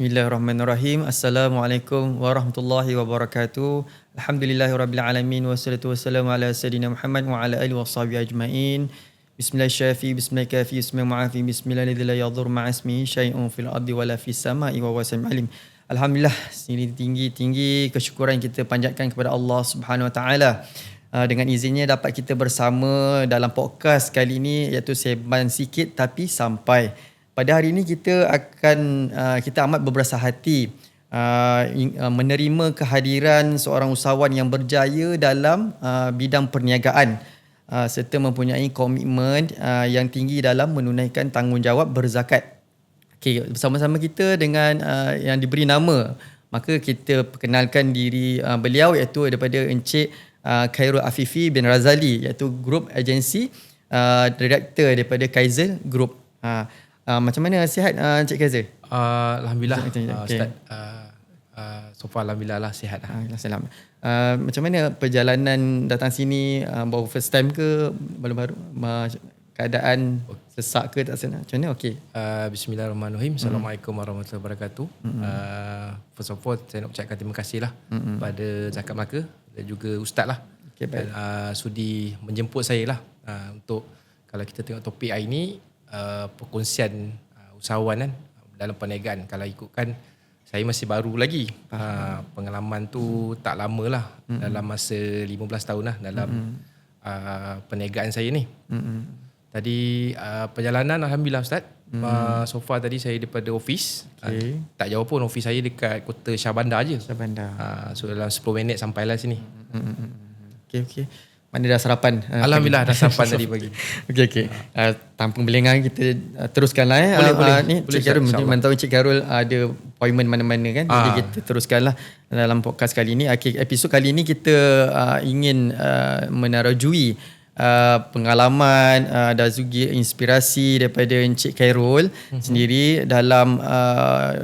Bismillahirrahmanirrahim. Assalamualaikum warahmatullahi wabarakatuh. Alhamdulillahirabbil alamin wassalatu wassalamu ala sayidina Muhammad wa ala alihi washabihi ajmain. Bismillahirrahmanirrahim. Bismillahirrahmanirrahim. Bismillahirrahmanirrahim. Bismillahirrahmanirrahim. La yadhur ma'asmihi syai'un fil ardi wala fis sama'i wa huwa samiul alim. Alhamdulillah, sini tinggi-tinggi kesyukuran kita panjatkan kepada Allah Subhanahu wa taala. Dengan izinnya dapat kita bersama dalam podcast kali ini, iaitu Seban Sikit Tapi Sampai. Pada hari ini kita amat berbelasah hati menerima kehadiran seorang usahawan yang berjaya dalam bidang perniagaan serta mempunyai komitmen yang tinggi dalam menunaikan tanggungjawab berzakat. Okey, bersama-sama kita dengan yang diberi nama, maka kita perkenalkan diri beliau, iaitu daripada Encik Khairul Afifi bin Razali, iaitu Group Agency Director daripada Kaizel Group. Macam mana sihat Encik Kaizel? Alhamdulillah, Okay. Ustaz. So far alhamdulillah lah, sihat. Alhamdulillah. Macam mana perjalanan datang sini? Baru first time ke? Baru-baru? Keadaan sesak ke tak sana? Macam mana? Okey. Bismillahirrahmanirrahim. Assalamualaikum warahmatullahi wabarakatuh. First of all, saya nak ucapkan terima kasih lah pada Zakat Melaka dan juga Ustaz lah. Okay, baik. Dan sudi menjemput saya lah untuk, kalau kita tengok topik hari ni, perkongsian usahawan kan dalam perniagaan. Kalau ikutkan, saya masih baru lagi. Pengalaman tu tak lama lah, dalam masa 15 tahun lah dalam perniagaan saya ni. Tadi perjalanan alhamdulillah Ustaz. So far tadi saya daripada office. Tak jauh pun, office saya dekat kota Shah Bandar je. Shah Bandar. So dalam 10 minit sampailah sini. Okey. Mana dah sarapan? Alhamdulillah dah sarapan tadi pagi. Okey. Tanpa belengang, kita teruskanlah. Boleh. Ni Cik Khairul, mungkin Cik Khairul ada appointment mana-mana kan. Jadi kita teruskanlah dalam podcast kali ini. Episod kali ini kita ingin menarajui pengalaman dan juga inspirasi daripada Encik Khairul sendiri dalam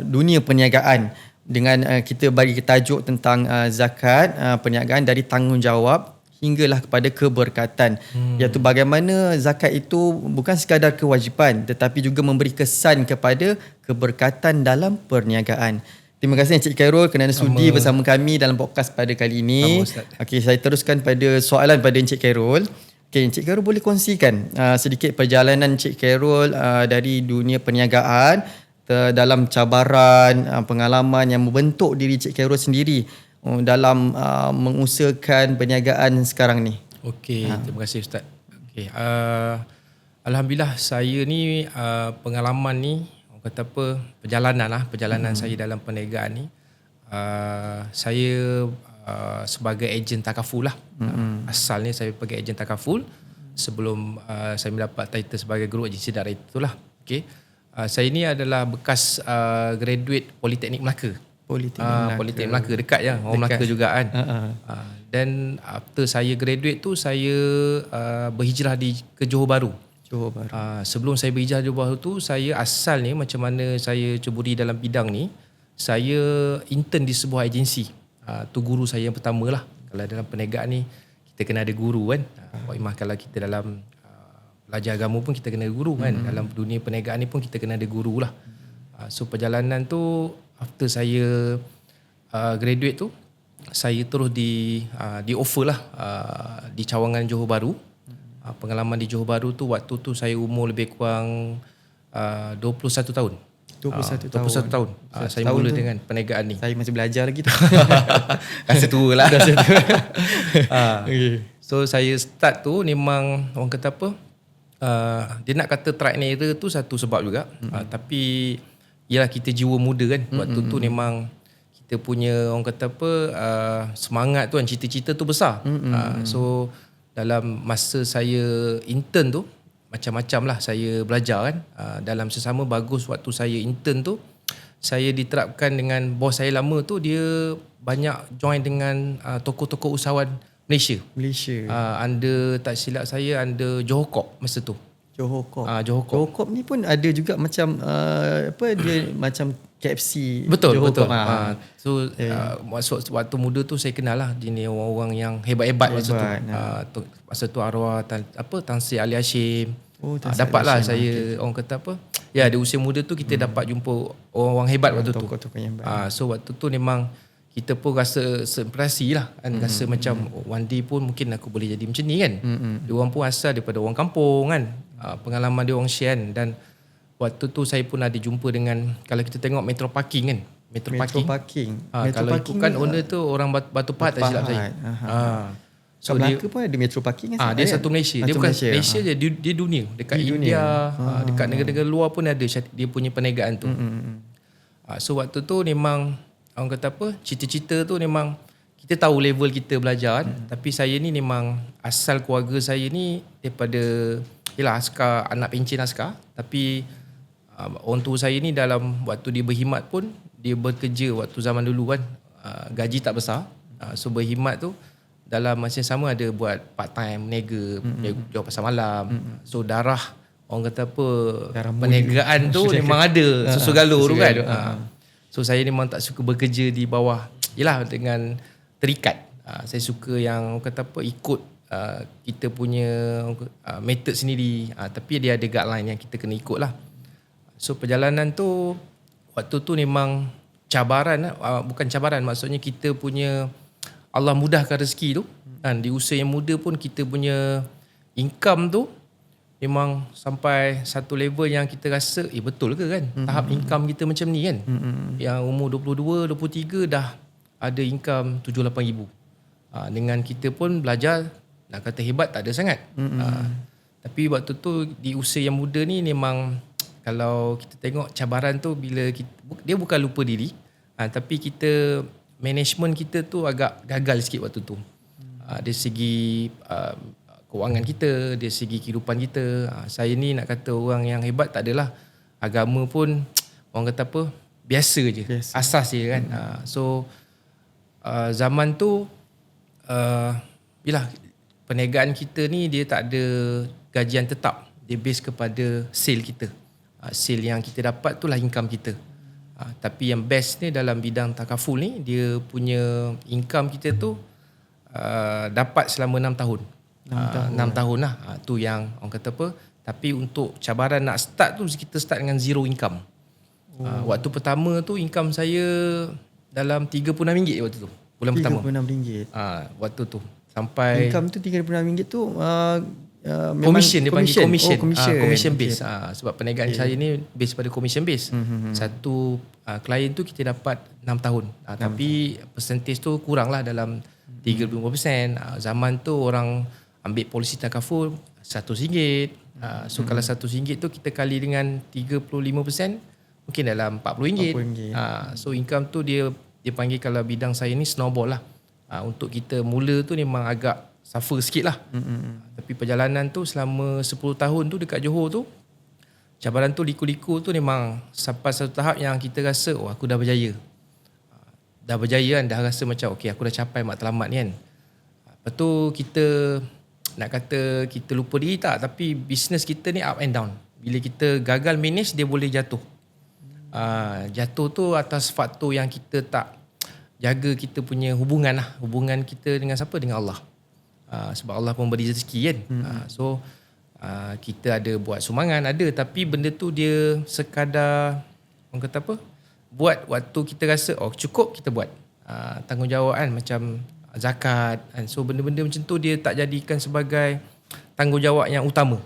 dunia perniagaan, dengan kita bagi tajuk tentang zakat perniagaan dari tanggungjawab hinggalah kepada keberkatan, iaitu bagaimana zakat itu bukan sekadar kewajipan tetapi juga memberi kesan kepada keberkatan dalam perniagaan. Terima kasih Encik Khairul kerana sudi bersama kami dalam podcast pada kali ini. Okey, saya teruskan pada soalan pada Encik Khairul. Okey, Encik Khairul boleh kongsikan sedikit perjalanan Encik Khairul dari dunia perniagaan dalam cabaran, pengalaman yang membentuk diri Encik Khairul sendiri dalam mengusahakan perniagaan sekarang ni. Okey, terima kasih Ustaz. Okey, alhamdulillah saya ni pengalaman ni, orang kata apa, perjalanan saya dalam perniagaan ni, saya sebagai ejen takaful lah. Asalnya saya sebagai ejen takaful sebelum saya mendapat title sebagai Group Agency Director lah. Okey. Saya ni adalah bekas graduate Politeknik Melaka. Politeknik Melaka dekat je, orang Melaka juga kan. Dan after saya graduate tu, saya berhijrah ke Johor Bahru. Sebelum saya berhijrah Johor Bahru tu, saya asalnya macam mana saya ceburi dalam bidang ni, saya intern di sebuah agensi. Tu guru saya yang pertama lah. Kalau dalam perniagaan ni, kita kena ada guru kan. Kalau kita dalam belajar agama pun kita kena ada guru kan. Dalam dunia perniagaan ni pun kita kena ada guru lah. So perjalanan tu, after saya graduate tu, saya terus di offer lah di cawangan Johor Bahru. Pengalaman di Johor Bahru tu, waktu tu saya umur lebih kurang 21 tahun. 21 tahun. Saya mula dengan perniagaan ni. Saya masih belajar lagi tu. Rasa tua lah. Okay. So saya start tu memang, orang kata apa, dia nak kata trial and error tu satu sebab juga. Tapi ialah kita jiwa muda kan. Waktu tu memang kita punya, orang kata apa, semangat tu kan, cita-cita tu besar. So dalam masa saya intern tu, macam-macam lah saya belajar kan. Dalam sesama bagus, waktu saya intern tu, saya diterapkan dengan bos saya lama tu, dia banyak join dengan tokoh-tokoh usahawan Malaysia. Under, tak silap saya, under Johor Corp masa tu. Johor Corp ni pun ada juga macam dia macam KFC. Betul. So waktu muda tu saya kenal lah jenis orang-orang yang hebat-hebat masa tu. Masa tu arwah Tan Sri Ali Hashim, dapatlah saya orang kata apa, ya di usia muda tu kita dapat jumpa orang-orang hebat waktu tu. Tokoh-tokoh yang baik. So waktu tu memang kita pun rasa seinspirasi lah kan, rasa macam one day pun mungkin aku boleh jadi macam ni kan. Diorang pun asal daripada orang kampung kan, pengalaman dia orang share kan. Dan waktu tu saya pun ada jumpa dengan, kalau kita tengok Metro Parking kan, Metro Parking. Kalau ikutkan owner tu orang Batu Pahat tak silap saya. So Melaka pun ada Metro Parking kan? Dia satu Malaysia. Dia bukan Malaysia je, dia dunia. Dekat India, dekat negara-negara luar pun ada dia punya perniagaan tu. So waktu tu memang orang kata apa, cita-cita tu memang kita tahu level kita belajar kan. Tapi saya ni memang asal keluarga saya ni daripada askar, anak pencen askar. Tapi orang tua saya ni dalam waktu dia berkhidmat pun, dia bekerja waktu zaman dulu kan, gaji tak besar. So berkhidmat tu dalam masa yang sama ada buat part time, nega, jual pasar malam. So darah orang kata apa, perniagaan tu memang ada, susu galur tu kan. So saya memang tak suka bekerja di bawah, dengan terikat. Saya suka yang orang kata apa, ikut kita punya method sendiri. Tapi dia ada guideline yang kita kena ikut lah. So perjalanan tu waktu tu memang cabaran, bukan cabaran, maksudnya kita punya Allah mudahkan rezeki tu kan. Di usia yang muda pun kita punya income tu memang sampai satu level yang kita rasa betul ke kan, tahap income kita macam ni kan. Yang umur 22, 23 dah ada income 7-8 ribu. Dengan kita pun belajar, nak kata hebat tak ada sangat. Tapi waktu tu di usia yang muda ni memang, kalau kita tengok cabaran tu, bila kita, dia bukan lupa diri, tapi kita, management kita tu agak gagal sikit waktu tu. Dari segi kewangan kita, dari segi kehidupan kita. Saya ni nak kata orang yang hebat tak adalah. Agama pun orang kata apa, biasa je, asas je kan. So zaman tu bila perniagaan kita ni dia tak ada gajian tetap, dia base kepada sale kita. Sale yang kita dapat tu lah income kita. Tapi yang best ni dalam bidang takaful ni, dia punya income kita tu dapat selama 6 tahun. 6 tahun lah. Tu yang orang kata apa. Tapi untuk cabaran nak start tu, kita start dengan zero income. Waktu pertama tu income saya dalam RM36 waktu tu. Bulan pertama. RM36. Waktu tu. Sampai income tu RM36 tu commission, dia panggil commission. Commission okay. base. Sebab perniagaan saya ni base pada commission base. Satu klien tu kita dapat 6 tahun. Tapi percentage tu kurang lah, dalam 35%. Zaman tu orang ambil polisi takaful RM1. So kalau RM1 tu kita kali dengan 35%, mungkin dalam RM40. So income tu dia panggil, kalau bidang saya ni snowball lah. Untuk kita mula tu memang agak suffer sikit lah. Tapi perjalanan tu selama 10 tahun tu dekat Johor tu, cabaran tu liku-liku tu memang sampai satu tahap yang kita rasa aku dah berjaya. Dah berjaya kan, dah rasa macam okay, aku dah capai matlamat ni kan. Lepas tu kita nak kata kita lupa diri tak, tapi bisnes kita ni up and down. Bila kita gagal manage, dia boleh jatuh. Jatuh tu atas faktor yang kita tak jaga kita punya hubungan lah. Hubungan kita dengan siapa? Dengan Allah. Sebab Allah pun beri rezeki kan. So kita ada buat sumbangan, ada, tapi benda tu dia sekadar orang kata apa, buat waktu kita rasa cukup, kita buat. Tanggungjawab kan, macam zakat kan. So benda-benda macam tu dia tak jadikan sebagai tanggungjawab yang utama.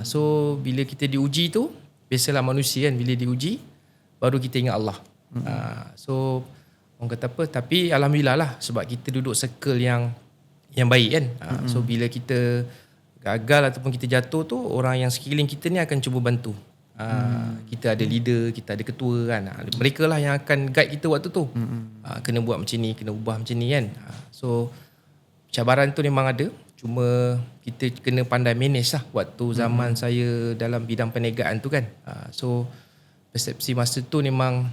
So bila kita diuji tu, biasalah manusia kan, bila diuji baru kita ingat Allah. So orang kata apa, tapi alhamdulillah lah, sebab kita duduk circle yang baik kan. So bila kita gagal ataupun kita jatuh tu, orang yang sekeliling kita ni akan cuba bantu. Kita ada leader, kita ada ketua kan. Mereka lah yang akan guide kita waktu tu. Kena buat macam ni, kena ubah macam ni kan. So cabaran tu memang ada. Cuma kita kena pandai manage lah waktu zaman saya dalam bidang perniagaan tu kan. So persepsi masa tu memang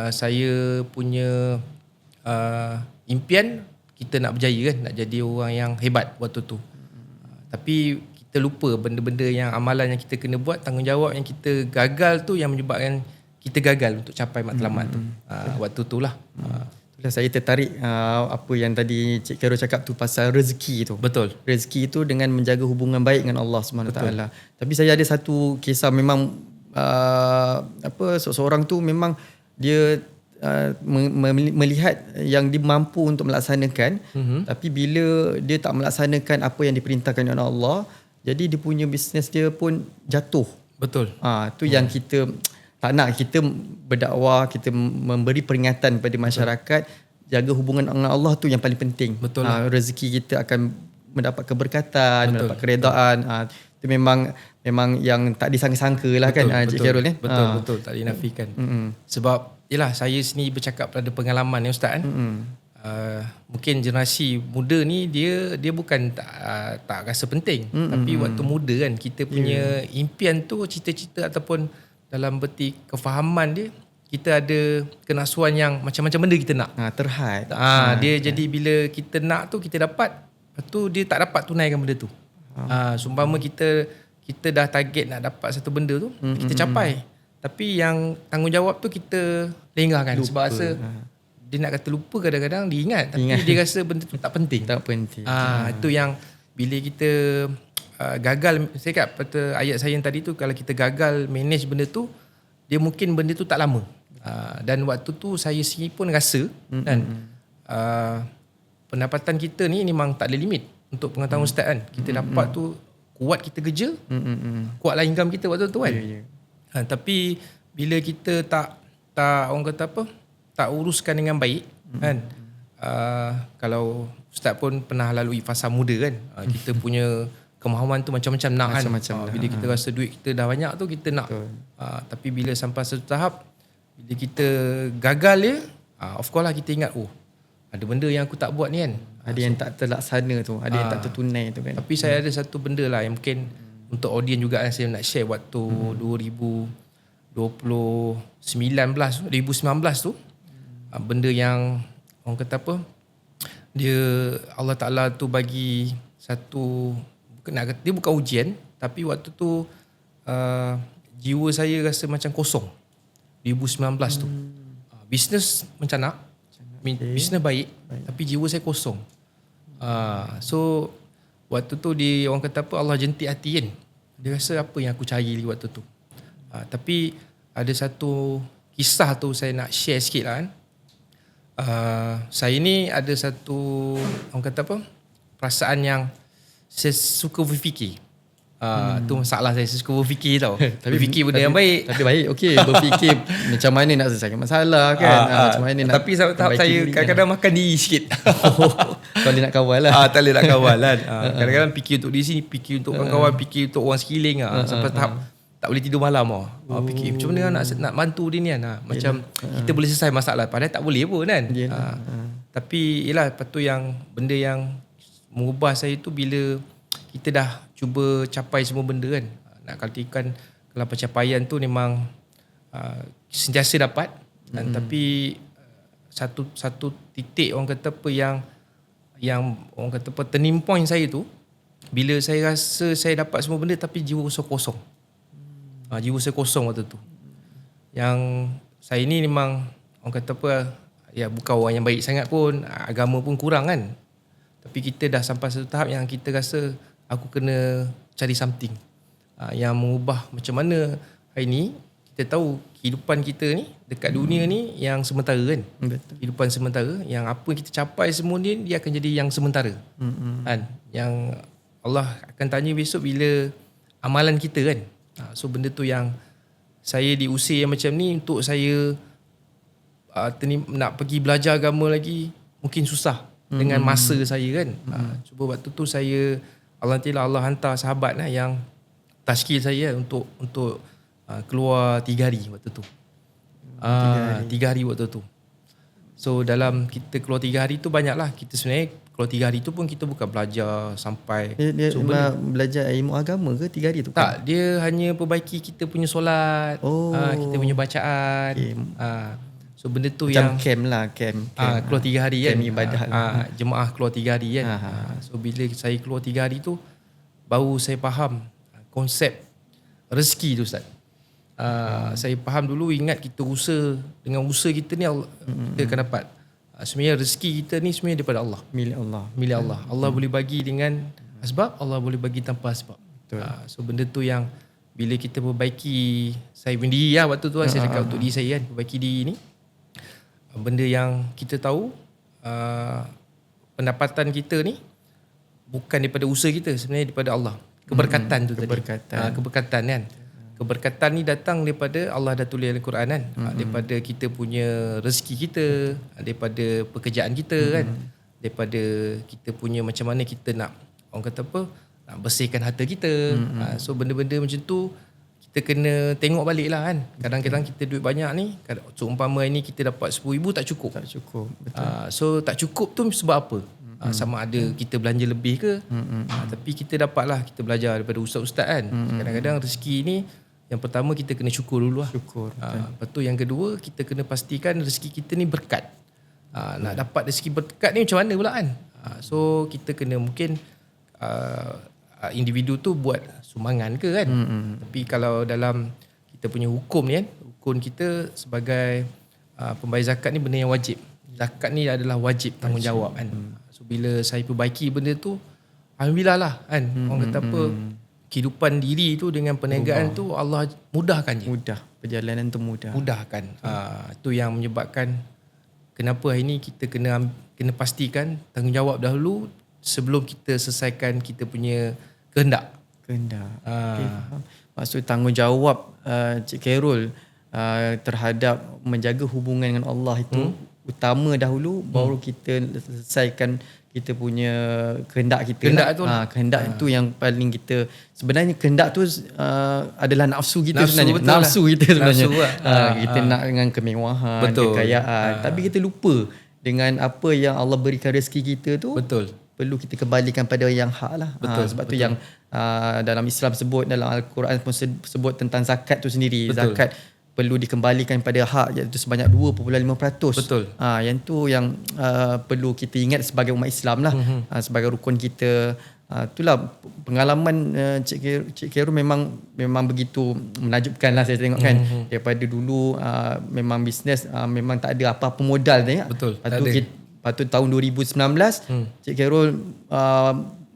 saya punya impian kita nak berjaya kan, nak jadi orang yang hebat waktu tu. Tapi kita lupa benda-benda yang amalan yang kita kena buat, tanggungjawab yang kita gagal tu yang menyebabkan kita gagal untuk capai matlamat tu. Waktu tu lah. Itulah saya tertarik apa yang tadi Cik Carol cakap tu pasal rezeki tu. Betul. Rezeki tu dengan menjaga hubungan baik dengan Allah SWT. Tapi saya ada satu kisah memang seseorang tu memang dia melihat yang dia mampu untuk melaksanakan, tapi bila dia tak melaksanakan apa yang diperintahkan oleh Allah, jadi dia punya bisnes dia pun jatuh. Betul. Tu yang kita tak nak. Kita berdakwah, kita memberi peringatan kepada masyarakat, jaga hubungan dengan Allah tu yang paling penting. Betul. Rezeki kita akan mendapat keberkatan, mendapat keredaan. Itu memang yang tak disangka-sangka lah, kan Cik Carol ni. Betul, tak dinafikan. Sebab yelah, saya sendiri bercakap pada pengalaman ni Ustaz kan. Mungkin generasi muda ni dia bukan tak rasa penting, tapi waktu muda kan kita punya impian tu, cita-cita ataupun dalam berti kefahaman dia, kita ada kenasuan yang macam-macam benda kita nak. Terhad. Dia jadi bila kita nak tu kita dapat, lepas tu dia tak dapat tunaikan benda tu. Seumpama kita dah target nak dapat satu benda tu, kita capai. Tapi yang tanggungjawab tu kita lengahkan. Sebab rasa dia nak kata lupa, kadang-kadang dia ingat, tapi dia rasa benda tu tak penting. Tak penting. Itu yang bila kita gagal, saya kata ayat saya yang tadi tu, kalau kita gagal manage benda tu, dia mungkin benda tu tak lama. Dan waktu tu saya sendiri pun rasa kan, pendapatan kita ni memang tak ada limit. Untuk pengetahuan Ustaz kan, kita dapat tu kuat kita kerja, kuatlah income kita waktu tu kan. Tapi bila kita tak orang kata apa, tak uruskan dengan baik kan, kalau Ustaz pun pernah lalui fasa muda kan, kita punya kemahuan tu macam-macam nak kan. Bila kita rasa duit kita dah banyak tu, kita nak. Tapi bila sampai satu tahap, bila kita gagal ya, of course lah kita ingat, ada benda yang aku tak buat ni kan. Ada yang tak terlaksana tu, ada yang tak tertunai tu kan. Tapi saya ada satu benda lah yang mungkin untuk audiens juga yang saya nak share waktu 2019 tu. Benda yang orang kata apa, Allah Ta'ala tu bagi satu, dia bukan ujian, tapi waktu tu jiwa saya rasa macam kosong. 2019 tu bisnes mencanak, bisnes baik, tapi jiwa saya kosong. So waktu tu orang kata apa, Allah jentik hati kan. Dia rasa apa yang aku cari waktu tu. Tapi ada satu kisah tu saya nak share sikit lah kan. Saya ni ada satu orang kata apa, perasaan yang saya suka berfikir. Tu masalah saya suka berfikir tau. Tapi fikir benda yang baik. Tapi baik, okey. Berfikir macam mana nak selesaikan masalah kan. Macam mana nak. Tapi tahap saya kadang-kadang makan diri sikit. Tak boleh nak kawal lah. Tak boleh nak kawal kan. Kadang-kadang fikir untuk diri sini, fikir untuk kawan-kawan, fikir untuk orang sekeliling. Sampai tahap tak boleh tidur malam. Fikir macam mana nak bantu dia ni kan. Macam kita boleh selesai masalah, padahal tak boleh pun kan. Tapi yelah, lepas tu yang benda yang mengubah saya tu bila kita dah cuba capai semua benda kan. Nak katakan kalau pencapaian tu memang sentiasa dapat, tapi satu titik orang kata apa yang orang kata apa, turning point saya tu, bila saya rasa saya dapat semua benda tapi jiwa saya kosong. Jiwa saya kosong waktu tu. Yang saya ni memang orang kata apa, ya bukan orang yang baik sangat pun, agama pun kurang kan. Tapi kita dah sampai satu tahap yang kita rasa aku kena cari something yang mengubah macam mana hari ni. Kita tahu kehidupan kita ni dekat dunia ni yang sementara kan. Betul. Kehidupan sementara, yang apa yang kita capai semua ni dia akan jadi yang sementara. Kan? Yang Allah akan tanya besok bila amalan kita kan. So benda tu yang saya diusir yang macam ni untuk saya nak pergi belajar agama lagi mungkin susah dengan masa saya kan. Cuba waktu tu saya Allah hantar sahabat lah yang tashkil saya untuk keluar 3 hari waktu tu. 3 hari waktu tu. So dalam kita keluar 3 hari tu banyaklah. Kita sebenarnya keluar 3 hari tu pun kita bukan belajar sampai dia belajar ilmu agama ke 3 hari tu? Tak, dia hanya perbaiki kita punya solat, kita punya bacaan. So benda tu macam yang camp lah, camp. Keluar 3 hari kan, camp ibadah. Jemaah keluar 3 hari kan. So bila saya keluar 3 hari tu, baru saya faham konsep rezeki tu Ustaz. Saya faham dulu, ingat kita usaha, dengan usaha kita ni kita akan dapat. Sebenarnya rezeki kita ni sebenarnya daripada Allah. Milik Allah. Milik Allah. Allah boleh bagi dengan asbab, Allah boleh bagi tanpa asbab. So benda tu yang bila kita perbaiki, saya sendiri lah waktu tu saya cakap untuk diri saya kan, perbaiki diri ni, benda yang kita tahu pendapatan kita ni bukan daripada usaha kita, sebenarnya daripada Allah. Keberkatan tu tadi. Keberkatan kan. Keberkatan ni datang daripada Allah dah tulis dalam Quran kan. Daripada kita punya rezeki kita, daripada pekerjaan kita kan, daripada kita punya macam mana kita nak, orang kata apa, nak bersihkan harta kita. So benda-benda macam tu kita kena tengok balik lah kan. Kadang-kadang kita duit banyak ni, seumpama ini kita dapat 10,000 tak cukup. Betul. So tak cukup tu sebab apa? Sama ada kita belanja lebih ke, tapi kita dapatlah, kita belajar daripada ustaz-ustaz kan. Kadang-kadang rezeki ni, yang pertama kita kena syukur dulu lah. Lepas tu yang kedua, kita kena pastikan rezeki kita ni berkat. Nak dapat rezeki berkat ni macam mana pula kan. So kita kena mungkin individu tu buat sumbangan ke kan. Tapi kalau dalam kita punya hukum ni kan, hukum kita sebagai pembayar zakat ni benda yang wajib. Zakat ni adalah wajib tanggungjawab kan. So bila saya perbaiki benda tu, alhamdulillah lah kan. Orang kata apa, kehidupan diri tu dengan perniagaan tu Allah mudahkan je. Perjalanan tu mudahkan. Itu yang menyebabkan kenapa hari ni kita kena pastikan tanggungjawab dahulu sebelum kita selesaikan kita punya kehendak. Okay, faham. Maksud tanggungjawab Cik Khairul terhadap menjaga hubungan dengan Allah itu utama dahulu, baru kita selesaikan kita punya kehendak kita. Kehendak itu yang paling kita, sebenarnya kehendak tu adalah nafsu kita sebenarnya. Nafsu kita sebenarnya. Kita nak dengan kemewahan, kekayaan. Tapi kita lupa dengan apa yang Allah berikan rezeki kita tu. Perlu kita kembalikan pada yang hak lah. Sebab tu yang dalam Islam sebut, dalam Al-Quran pun sebut tentang zakat tu sendiri. Zakat perlu dikembalikan pada hak, iaitu sebanyak 2.5%. Yang tu yang perlu kita ingat sebagai umat Islam lah. Sebagai rukun kita. Itulah pengalaman Cik Khairul memang begitu menakjubkan lah saya tengok kan. Daripada dulu memang bisnes memang tak ada apa-apa modal ni. Lepas tu tahun 2019 Cik Khairul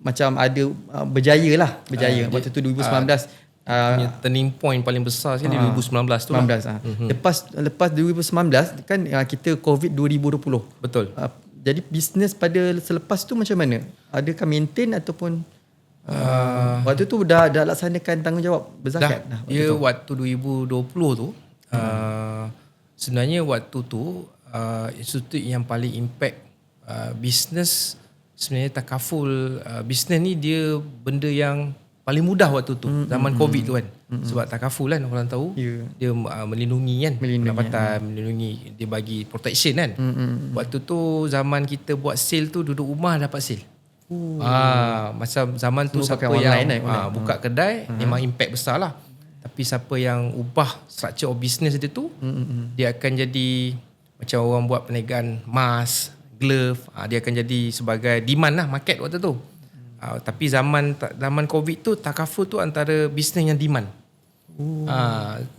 macam ada berjaya lah. Waktu tu 2019 turning point paling besar sekali 2019 tu lah. Lepas 2019 kan kita COVID 2020. Jadi bisnes pada selepas tu macam mana? Adakah maintain ataupun waktu tu dah laksanakan tanggungjawab berzakat dah? Waktu 2020 tu sebenarnya waktu tu institut yang paling impact bisnes sebenarnya takaful. Bisnes ni dia benda yang paling mudah waktu tu, zaman COVID tu kan. Sebab takaful kan, orang tahu dia melindungi kan, pendapatan, melindungi, dia bagi protection kan. Waktu tu zaman kita buat sale tu, duduk rumah dapat sale. Macam zaman tu siapa yang buka kedai memang impact besar lah. Tapi siapa yang ubah structure of business dia tu, dia akan jadi macam orang buat perniagaan mask, glove, dia akan jadi sebagai demand lah, market waktu tu. Tapi zaman COVID tu, takaful tu antara bisnes yang demand.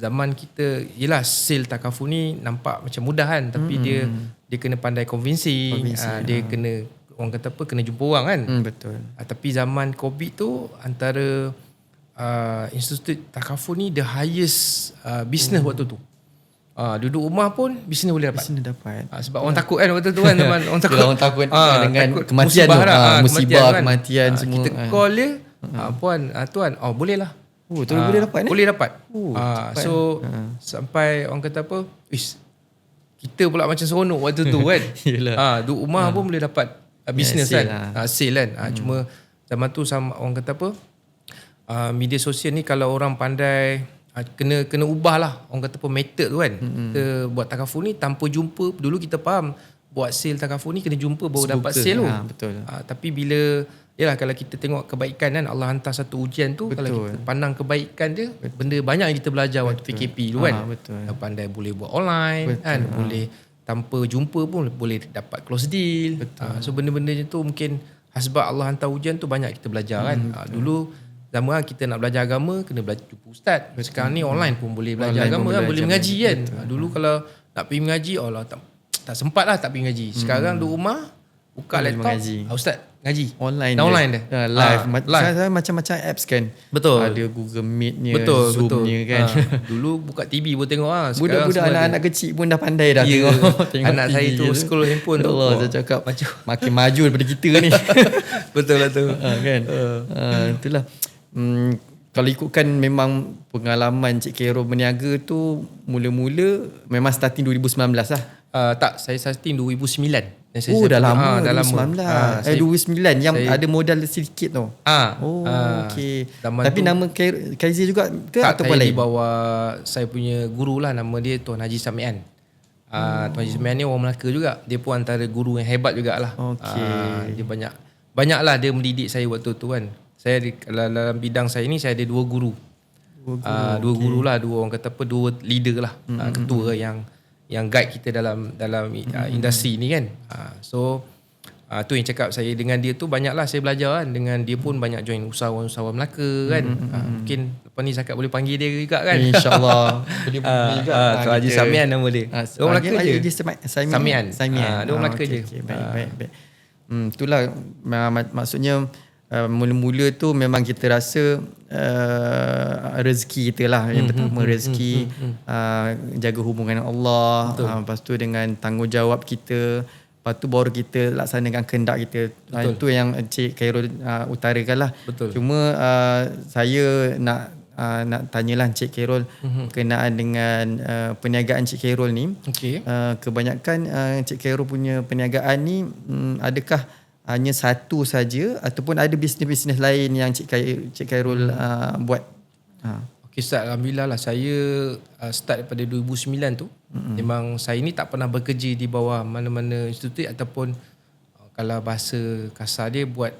Zaman kita, yelah sale takaful ni nampak macam mudah kan, tapi dia kena pandai convincing, dia kena, orang kata apa, kena jumpa orang kan. Tapi zaman COVID tu antara institut takaful ni the highest business waktu tu. Duduk rumah pun bisnes boleh dapat. Sebab orang takut kan waktu tu kan. Orang takut dengan kematian kematian semua. Kita call dia, puan, tuan, boleh lah. Boleh dapat boleh dapat. So sampai orang kata apa, kita pula macam seronok waktu tu kan. Duduk rumah pun boleh dapat bisnes kan. Sale kan. Cuma zaman tu sama, orang kata apa, media sosial ni kalau orang pandai, kena ubah lah, orang kata apa, method tu kan. Kita buat takaful ni tanpa jumpa. Dulu kita faham buat sale takaful ni kena jumpa baru dapat sale tu. Tapi bila, yalah, kalau kita tengok kebaikan kan, Allah hantar satu ujian tu. Kalau kita pandang kebaikan dia, benda banyak yang kita belajar waktu PKP tu kan. Pandai boleh buat online kan, boleh tanpa jumpa pun boleh dapat close deal. So benda-benda tu mungkin sebab Allah hantar ujian tu banyak kita belajar kan. Dulu zaman kita nak belajar agama kena belajar jumpa ustaz. Sekarang ni online pun boleh belajar agama kan, boleh mengaji kan. Dulu kalau nak pergi mengaji, Allah tak, tak sempat lah tak pergi ngaji. Sekarang duduk rumah, buka laptop, ustaz ngaji. Online dia. Live. Live. Macam-macam apps kan. Betul. Ada Google Meet-nya, betul. Zoom-nya kan. Dulu buka TV pun tengok lah. Budak-budak anak-anak kecil pun dah pandai dah tengok anak TV saya tu scroll handphone tu. Allah, saya cakap makin maju daripada kita ni. Betul lah tu. Kan. Itulah. Kalau ikutkan memang pengalaman Cik Khairul berniaga tu mula-mula memang starting 2019 lah. Tak, saya starting 2009. Dah lama, 2019. 2009 yang saya, ada modal sedikit tu. Okey. Tapi nama Kaizer juga ke ataupun lain? Di bawah saya punya guru lah, nama dia Tuan Haji Samian. Tuan Haji Samian ni orang Melaka juga. Dia pun antara guru yang hebat jugalah. Dia banyaklah dia mendidik saya waktu tu kan. Saya dalam bidang saya ni saya ada 2 guru. Dua guru lah, dua orang kata apa, 2 leader lah, ketua yang guide kita dalam industri ni kan. So tu yang cakap saya dengan dia tu banyaklah saya belajar kan. Dengan dia pun banyak join usahawan-usahawan Melaka kan. Mungkin lepas ni Zakat boleh panggil dia juga kan. InsyaAllah. Boleh juga. Tuan Haji Samian nama dia. Dia Melaka je. Samian. Dia Melaka je. Baik. Itulah maksudnya mula-mula tu memang kita rasa rezeki kita lah. Yang pertama rezeki, jaga hubungan dengan Allah, lepas tu dengan tanggungjawab kita, lepas tu baru kita laksanakan kehendak kita. Itu yang Cik Khairul utarakan lah. Cuma saya nak tanyalah Cik Khairul berkenaan dengan perniagaan Cik Khairul ni. Kebanyakan Cik Khairul punya perniagaan ni adakah hanya satu saja ataupun ada bisnes-bisnes lain yang Cik Khairul buat? Okey Ustaz, alhamdulillah lah saya start daripada 2009 tu. Memang saya ni tak pernah bekerja di bawah mana-mana institut ataupun kalau bahasa kasar dia buat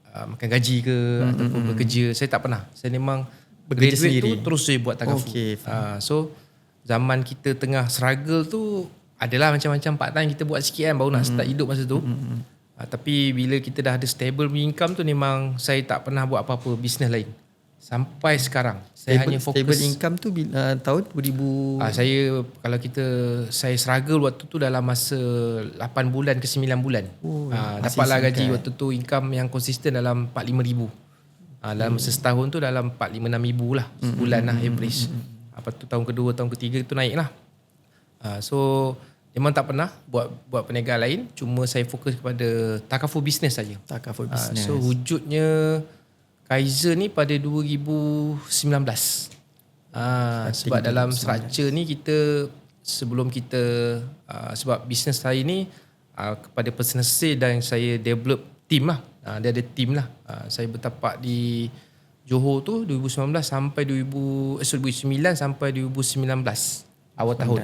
makan gaji ke ataupun bekerja. Saya tak pernah. Saya memang bekerja graduate sendiri tu terus saya buat takaful. So zaman kita tengah struggle tu adalah macam-macam part time kita buat sikit kan, baru nak start hidup masa tu. Tapi bila kita dah ada stable income tu, memang saya tak pernah buat apa-apa bisnes lain sampai sekarang. Saya hanya fokus stable income tu tahun 2000. Saya struggle waktu tu dalam masa 8 bulan ke 9 bulan. Dapatlah gaji waktu tu, income yang konsisten dalam 4-5 ribu. Dalam masa setahun tu dalam 4-5-6 ribu lah sebulan lah average. Lepas tu tahun kedua, tahun ketiga tu naik lah. So memang tak pernah buat perniagaan lain. Cuma saya fokus kepada takaful business saja. Takaful business. So wujudnya Kaizer ni pada 2019. Sebab dalam structure ni kita sebelum kita sebab business saya ni kepada personal sale dan saya develop team lah. Dia ada team lah. Saya bertapak di Johor tu 2019 sampai 2009 sampai 2019 awal tahun.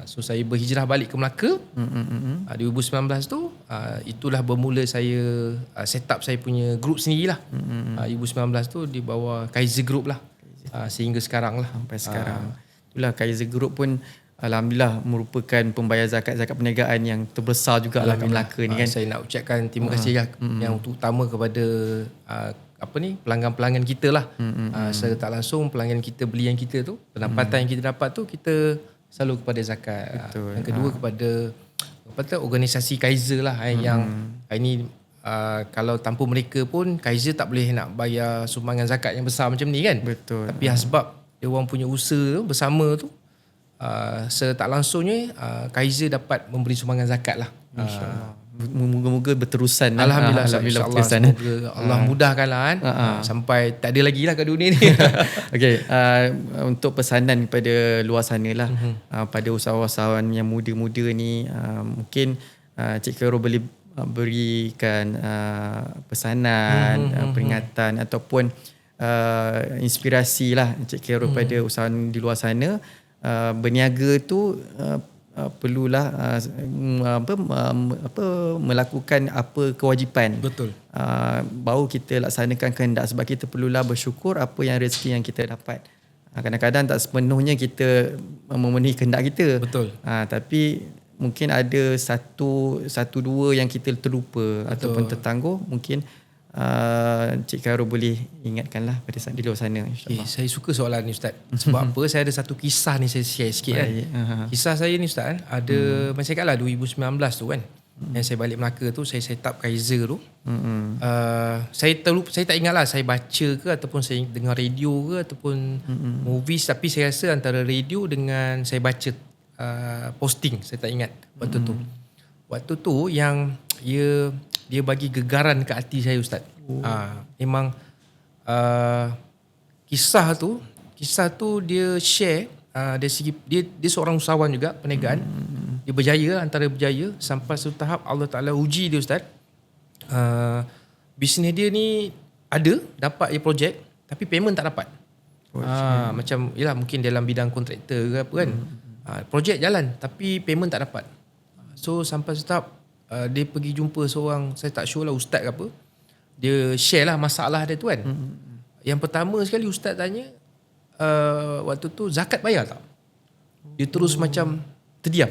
So saya berhijrah balik ke Melaka. 2019 tu itulah bermula saya set up saya punya group sendiri lah. 2019 tu di bawah Kaizer Group lah. Sehingga sekarang lah. Sampai sekarang. Itulah Kaizer Group pun alhamdulillah merupakan pembayar zakat perniagaan yang terbesar juga lah di Melaka ni kan. Saya nak ucapkan terima kasih lah yang utama kepada pelanggan-pelanggan kita lah. Secara tak langsung pelanggan kita, belian kita tu, pendapatan yang kita dapat tu kita selalu kepada zakat. Yang kedua kepada organisasi Kaizer lah yang ini kalau tanpa mereka pun Kaizer tak boleh nak bayar sumbangan zakat yang besar macam ni kan. Tapi sebab dia orang punya usaha bersama tu, secara tak langsungnya Kaizer dapat memberi sumbangan zakat lah. InsyaAllah. Moga-moga berterusan. Alhamdulillah. InsyaAllah. Semoga Allah mudahkan lah kan. Sampai tak ada lagi lah kat dunia ni. Okay. Untuk pesanan kepada luar sana lah. Pada usahawan-usahawan yang muda-muda ni. Mungkin Cik Khairul boleh berikan pesanan, peringatan ataupun inspirasi lah Cik Khairul pada usahawan di luar sana. Berniaga tu perlulah melakukan apa kewajipan. Baru kita laksanakan kehendak, sebab kita perlulah bersyukur apa yang rezeki yang kita dapat. Kadang-kadang tak sepenuhnya kita memenuhi kehendak kita. Tapi mungkin ada satu dua yang kita terlupa ataupun tertangguh. Mungkin Cik Khairul boleh ingatkanlah pada saat di luar sana, insyaAllah. Saya suka soalan ni Ustaz. Sebab apa? Saya ada satu kisah ni saya share sikit kan. Kisah saya ni Ustaz ada macam cakap lah 2019 tu kan. Yang saya balik Melaka tu, saya set up Kaiser tu. Saya tak ingat lah saya baca ke ataupun saya dengar radio ke ataupun movies, tapi saya rasa antara radio dengan saya baca posting, saya tak ingat waktu tu. Waktu tu yang dia bagi gegaran ke hati saya Ustaz. Memang kisah tu dia share dari segi dia seorang usahawan juga perniagaan. Dia berjaya, antara berjaya sampai satu tahap Allah Taala uji dia Ustaz. Bisnes dia ni dapat projek tapi payment tak dapat. Macam yalah mungkin dalam bidang kontraktor ke apa kan. Projek jalan tapi payment tak dapat. So sampai satu tahap dia pergi jumpa seorang, saya tak sure lah ustaz ke apa. Dia share lah masalah dia tu kan. Yang pertama sekali ustaz tanya, waktu tu zakat bayar tak? Dia terus macam terdiam.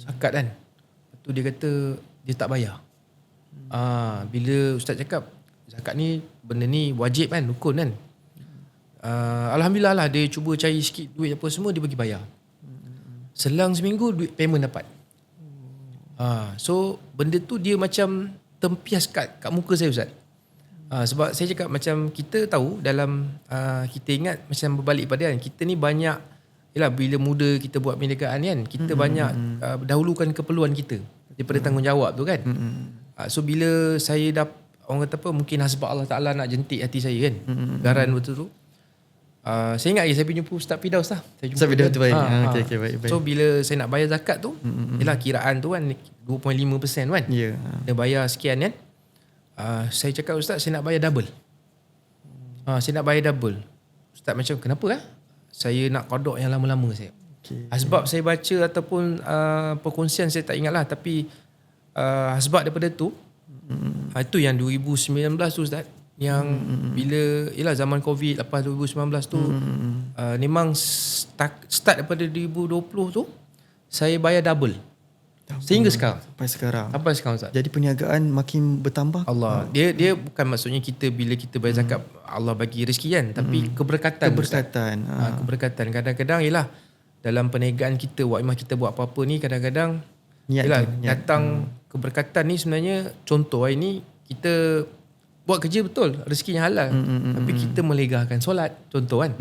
Zakat kan. Lepas tu dia kata dia tak bayar. Bila ustaz cakap zakat ni benda ni wajib kan, rukun kan. Alhamdulillah lah dia cuba cari sikit duit apa semua, dia bagi bayar. Selang seminggu duit payment dapat. So benda tu dia macam tempias kat muka saya Ustaz. Sebab saya cakap macam kita tahu dalam kita ingat macam berbalik pada kan, kita ni banyak yalah bila muda kita buat perniagaan kan, kita banyak dahulukan keperluan kita daripada tanggungjawab tu kan. So bila saya dah orang kata apa, mungkin sebab Allah Ta'ala nak jentik hati saya kan, garan waktu tu. Saya ingat lagi saya pergi jumpa Ustaz Firdaus lah. Ustaz Firdaus tu baik. Okay, baik. So bila saya nak bayar zakat tu, yalah kiraan tu kan 2.5% kan. Dia bayar sekian kan. Saya cakap Ustaz saya nak bayar double. Saya nak bayar double. Ustaz macam kenapa lah? Saya nak qada yang lama-lama saya. Sebab saya baca ataupun perkongsian saya tak ingat lah, tapi sebab daripada tu itu yang 2019 tu Ustaz, yang bila ialah zaman Covid lepas 2019 tu memang start daripada 2020 tu saya bayar double sehingga sekarang. Sampai sekarang Ustaz. Jadi perniagaan makin bertambah. Allah dia bukan maksudnya kita bila kita bayar zakat Allah bagi rezeki kan, tapi keberkatan. Keberkatan. Kadang-kadang ialah dalam perniagaan kita wakimah kita buat apa-apa ni, kadang-kadang ialah datang keberkatan ni sebenarnya. Contoh hari ni kita buat kerja betul, rezekinya halal, tapi kita melegahkan solat, contoh kan.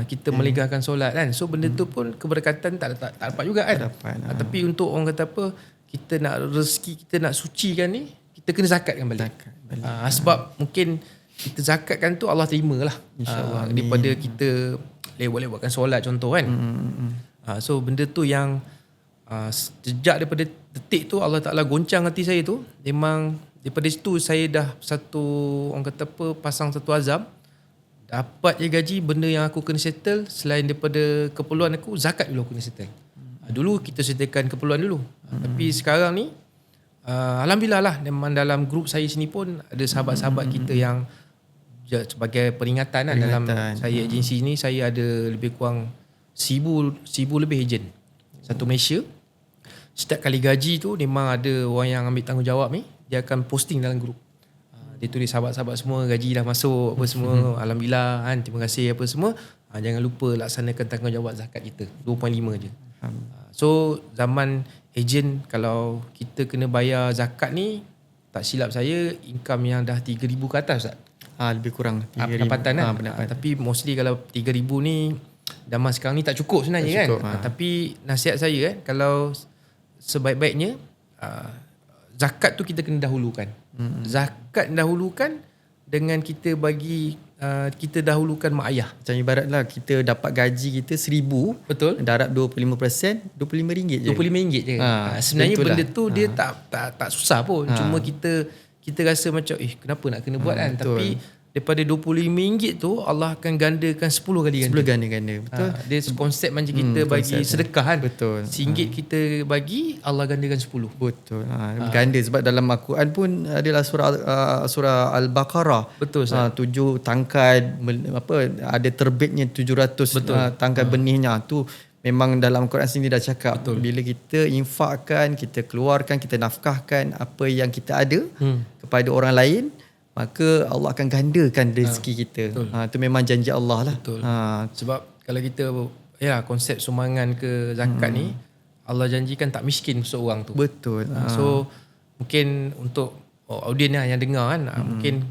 Kita melegahkan solat kan. So benda tu pun keberkatan tak dapat juga kan. Tapi untuk orang kata apa, kita nak rezeki kita nak sucikan ni, kita kena zakatkan balik. Sebab mungkin kita zakatkan tu Allah terima lah, InsyaAllah, daripada kita lewat-lewatkan solat contoh kan. So benda tu yang sejak daripada detik tu Allah Ta'ala goncang hati saya tu. Memang daripada situ saya dah satu orang kata apa, pasang satu azam, dapat je gaji, benda yang aku kena settle selain daripada keperluan aku, zakat dulu aku kena settle. Dulu kita settlekan keperluan dulu. Tapi sekarang ni alhamdulillah lah, memang dalam grup saya sini pun ada sahabat-sahabat kita yang sebagai peringatan. Dalam saya agensi ni saya ada lebih kurang 1000 lebih ejen satu Malaysia. Setiap kali gaji tu memang ada orang yang ambil tanggungjawab ni, dia akan posting dalam grup. Dia tulis sahabat-sahabat semua gaji dah masuk apa semua, alhamdulillah kan, terima kasih apa semua. Jangan lupa laksanakan tanggungjawab zakat kita 2.5 je. So zaman ejen kalau kita kena bayar zakat ni, tak silap saya income yang dah 3,000 ke atas Ustaz. Lebih kurang 3,000 pendapatan kan. Tapi mostly kalau 3,000 ni zaman sekarang ni tak cukup sebenarnya kan. Tapi nasihat saya kan, kalau sebaik-baiknya zakat tu kita kena dahulukan. Zakat dahulukan dengan kita bagi kita dahulukan mak ayah. Macam ibaratlah kita dapat gaji kita 1,000, betul, darab 25%, RM25 je. RM25 je. Sebenarnya benda tu dia tak susah pun. Cuma kita rasa macam kenapa nak kena buat kan. Betul. Tapi daripada RM25 tu Allah akan gandakan 10 kali ganda. 10 ganda. Betul. Dia konsep macam kita bagi sedekah kan. Betul. RM1 kita bagi, Allah gandakan 10. Betul. Ganda sebab dalam Al-Quran pun adalah surah Al-Baqarah. Betul. 7 tangkai ada terbitnya 700 tangkai benihnya tu. Memang dalam Quran sini dah cakap. Betul. Bila kita infakkan, kita keluarkan, kita nafkahkan apa yang kita ada kepada orang lain, maka Allah akan gandakan rezeki kita. Itu memang janji Allah lah. Betul. Sebab kalau kita konsep sumbangan ke zakat ni, Allah janjikan tak miskin seorang tu. Betul. So mungkin untuk audien yang dengar kan, mungkin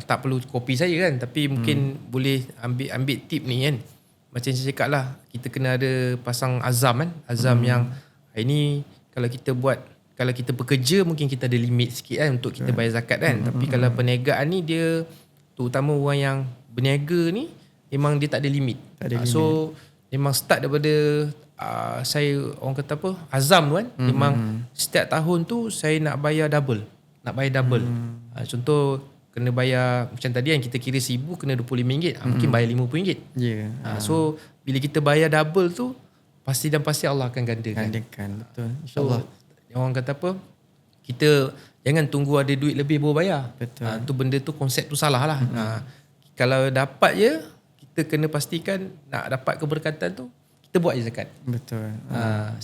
tak perlu kopi saya kan, tapi mungkin boleh ambil tip ni kan. Macam saya cakap lah, kita kena ada pasang azam kan. Azam yang hari ni kalau kita bekerja mungkin kita ada limit sikit kan untuk kita bayar zakat kan. Tapi kalau perniagaan ni dia, terutama orang yang berniaga ni, memang dia tak ada limit. So memang start daripada saya orang kata apa, azam tu kan. Memang setiap tahun tu saya nak bayar double. Contoh kena bayar macam tadi kan, kita kira 1,000 kena RM25, mungkin bayar RM50. So bila kita bayar double tu, pasti Allah akan gandakan. Betul. InsyaAllah. So, orang kata apa, kita jangan tunggu ada duit lebih baru bayar. Betul. Tu benda tu, konsep tu salah lah. Kalau dapat je, kita kena pastikan nak dapat keberkatan tu, kita buat je zakat. Betul.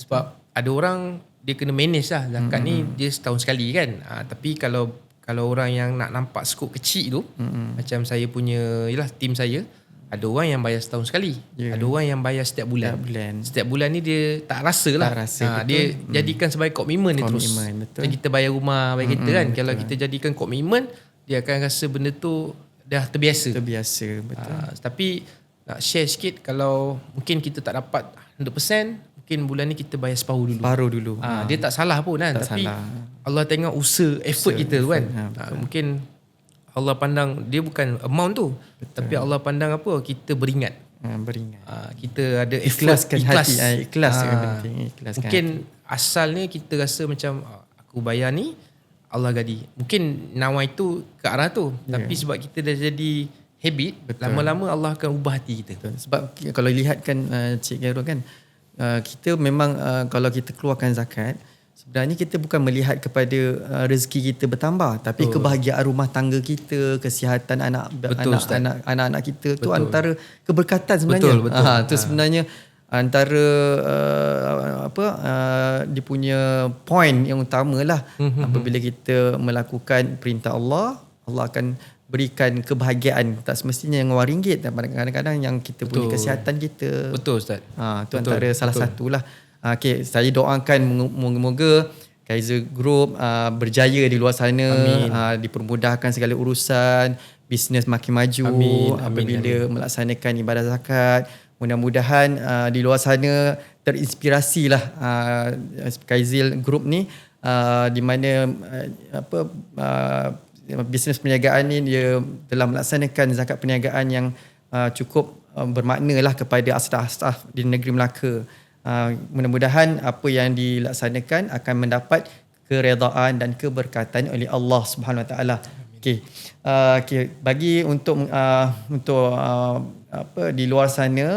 Sebab ada orang dia kena manage lah zakat ni, dia setahun sekali kan. Tapi kalau orang yang nak nampak skop kecil tu, macam saya punya tim saya, ada orang yang bayar setahun sekali, ada orang yang bayar setiap bulan. Setiap bulan ni dia tak rasa lah. Dia jadikan sebagai komitmen dia terus. Macam kita bayar rumah, bayar kereta kan. Kalau kita jadikan komitmen, dia akan rasa benda tu dah terbiasa. Betul. Tapi nak share sikit, kalau mungkin kita tak dapat 100%, mungkin bulan ni kita bayar separuh dulu. Dia tak salah pun kan. Tapi salah. Allah tengok usaha, effort kita tu kan. Mungkin Allah pandang dia bukan amount tu. Betul. Tapi Allah pandang apa? Kita beringat. Kita ada ikhlaskan hati. Ikhlas yang penting. Mungkin asalnya kita rasa macam aku bayar ni Allah gadi. Mungkin nawai tu ke arah tu. Tapi sebab kita dah jadi habit, lama-lama Allah akan ubah hati kita. Betul. Sebab kalau lihatkan Cik Khairul kan, kita memang kalau kita keluarkan zakat, sebenarnya kita bukan melihat kepada rezeki kita bertambah, tapi kebahagiaan rumah tangga kita, kesihatan anak-anak kita tu antara keberkatan sebenarnya. Betul. Tu sebenarnya antara dia punya point yang utamalah. Apabila kita melakukan perintah Allah, Allah akan berikan kebahagiaan. Tak semestinya yang RM1, kadang-kadang yang kita punya kesihatan kita. Betul Ustaz. Tu antara salah satulah. Okay, saya doakan moga-moga Kaizer Group berjaya di luar sana, dipermudahkan segala urusan, bisnes makin maju apabila melaksanakan ibadah zakat. Mudah-mudahan di luar sana terinspirasilah Kaizer Group ni, di mana bisnes perniagaan ni dia telah melaksanakan zakat perniagaan yang cukup bermaknalah kepada asnaf di negeri Melaka. Mudah-mudahan apa yang dilaksanakan akan mendapat keredaan dan keberkatan oleh Allah Subhanahu Wa Taala. Okey. Bagi untuk di luar sana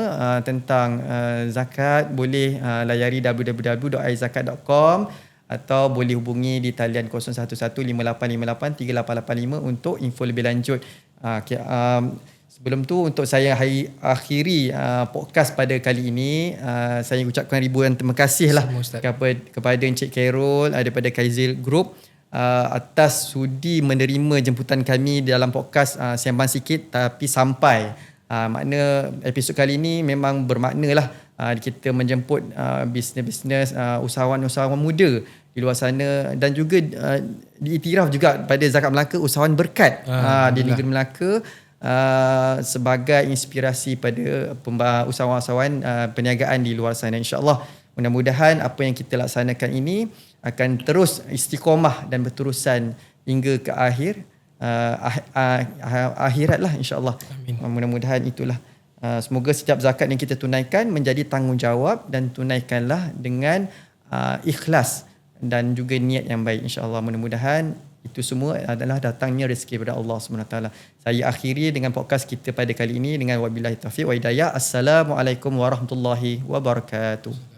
tentang zakat, boleh layari www.aizakat.com atau boleh hubungi di talian 0115883885 untuk info lebih lanjut. Sebelum tu, untuk saya akhiri podcast pada kali ini, saya ucapkan ribuan terima kasih lah kepada Encik Khairul daripada Kaizer Group atas sudi menerima jemputan kami dalam podcast Sembang Sikit Tapi Sampai. Makna episod kali ini memang bermakna lah, kita menjemput bisnes-bisnes usahawan-usahawan muda di luar sana, dan juga diiktiraf juga pada Zakat Melaka usahawan berkat di negeri Melaka, sebagai inspirasi pada usahawan-usahawan perniagaan di luar sana. InsyaAllah mudah-mudahan apa yang kita laksanakan ini akan terus istiqamah dan berterusan hingga ke akhirat lah, insyaAllah. Mudah-mudahan itulah. Semoga setiap zakat yang kita tunaikan menjadi tanggungjawab, dan tunaikanlah dengan ikhlas dan juga niat yang baik, insyaAllah. Mudah-mudahan itu semua adalah datangnya rezeki daripada Allah SWT. Saya akhiri dengan podcast kita pada kali ini dengan wabillahi taufiq wa hidayah. Assalamualaikum warahmatullahi wabarakatuh.